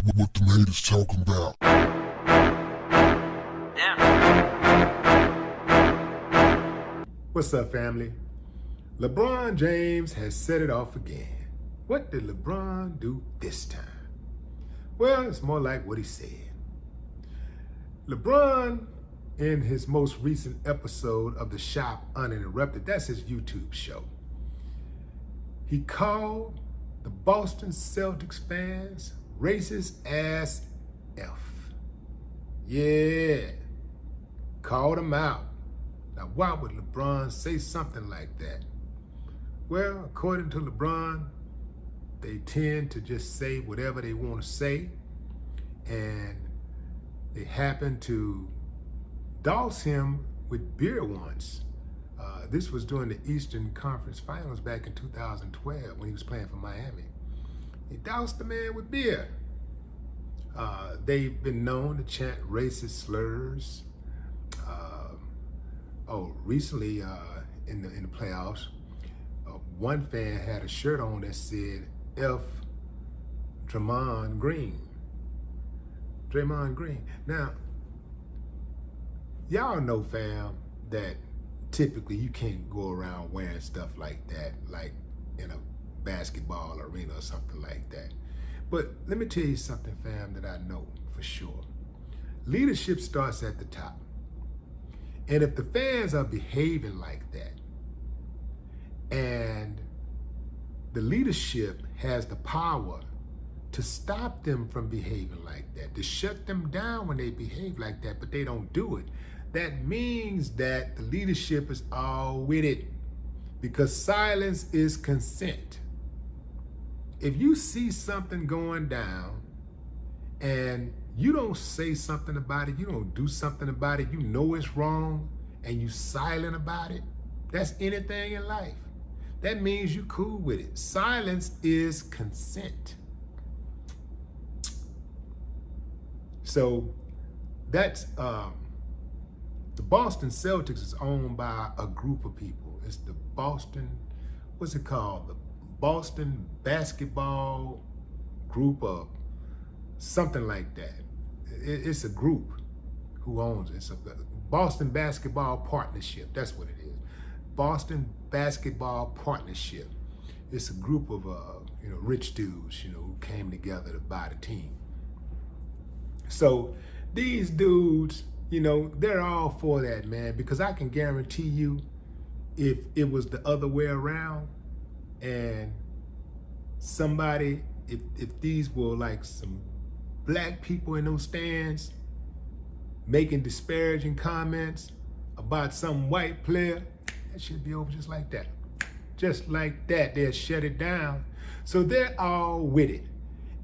What them haters talking about? What's up, family? LeBron James has set it off again. What did LeBron do this time? Well, it's more like what he said. LeBron, in his most recent episode of The Shop Uninterrupted, that's his YouTube show, he called the Boston Celtics fans racist ass F. Yeah, called them out. Now, why would LeBron say something like that? Well, according to LeBron, they tend to just say whatever they want to say, and they happen to douse him with beer once. This was during the Eastern Conference Finals back in 2012 when he was playing for Miami. He doused the man with beer. They've been known to chant racist slurs. Recently in the playoffs, one fan had a shirt on that said F Draymond Green. Draymond Green. Now, y'all know, fam, that typically you can't go around wearing stuff like that, like in a basketball arena or something like that. But let me tell you something, fam, that I know for sure. Leadership starts at the top. And if the fans are behaving like that, and the leadership has the power to stop them from behaving like that, to shut them down when they behave like that, but they don't do it, that means that the leadership is all with it, because silence is consent. If you see something going down and you don't say something about it, you don't do something about it, you know it's wrong, and you silent about it, that's anything in life. That means you cool with it. Silence is consent. So that's, the Boston Celtics is owned by a group of people. It's the Boston, what's it called? The Boston Basketball Group of something like that. It's a group who owns it. It's a Boston Basketball Partnership. That's what it is. Boston Basketball Partnership. It's a group of rich dudes, who came together to buy the team. So these dudes, they're all for that, man, because I can guarantee you, if it was the other way around, and somebody, if these were like some black people in those stands making disparaging comments about some white player, that should be over just like that. Just like that, they'll shut it down. So they're all with it.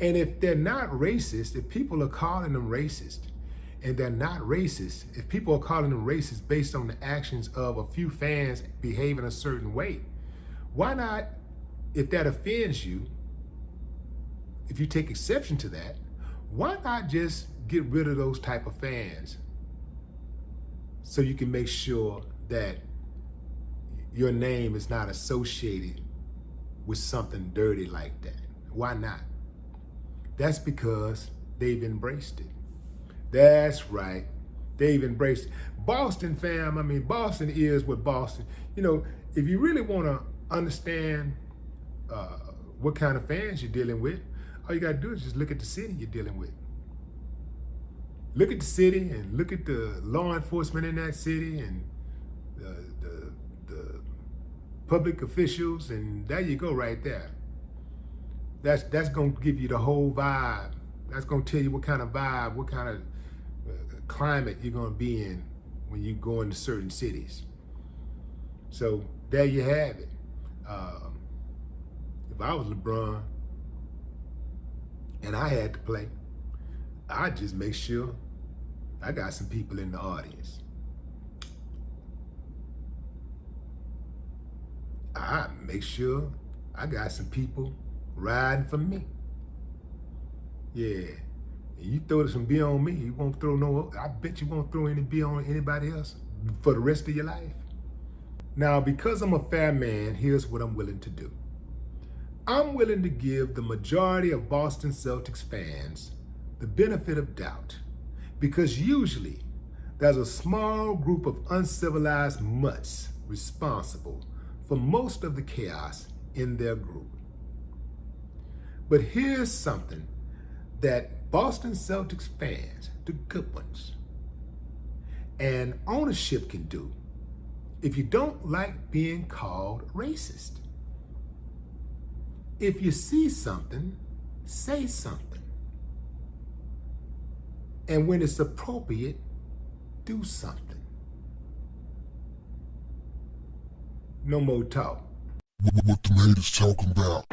And if they're not racist, if people are calling them racist, and they're not racist, if people are calling them racist based on the actions of a few fans behaving a certain way, why not, if that offends you, if you take exception to that, why not just get rid of those type of fans so you can make sure that your name is not associated with something dirty like that? Why not? That's because they've embraced it. That's right. They've embraced it. Boston, fam, Boston is what Boston, if you really want to understand what kind of fans you're dealing with, all you got to do is just look at the city you're dealing with. Look at the city and look at the law enforcement in that city and the public officials, and there you go right there. That's going to give you the whole vibe. That's going to tell you what kind of vibe, what kind of climate you're going to be in when you go into certain cities. So there you have it. If I was LeBron and I had to play, I'd just make sure I got some people in the audience. I'd make sure I got some people riding for me. Yeah. And you throw some beer on me, you won't throw I bet you won't throw any beer on anybody else for the rest of your life. Now, because I'm a fair man, here's what I'm willing to do. I'm willing to give the majority of Boston Celtics fans the benefit of doubt, because usually there's a small group of uncivilized mutts responsible for most of the chaos in their group. But here's something that Boston Celtics fans, the good ones, and ownership can do if you don't like being called racist. If you see something, say something. And when it's appropriate, do something. No more talk. What the haters talking about?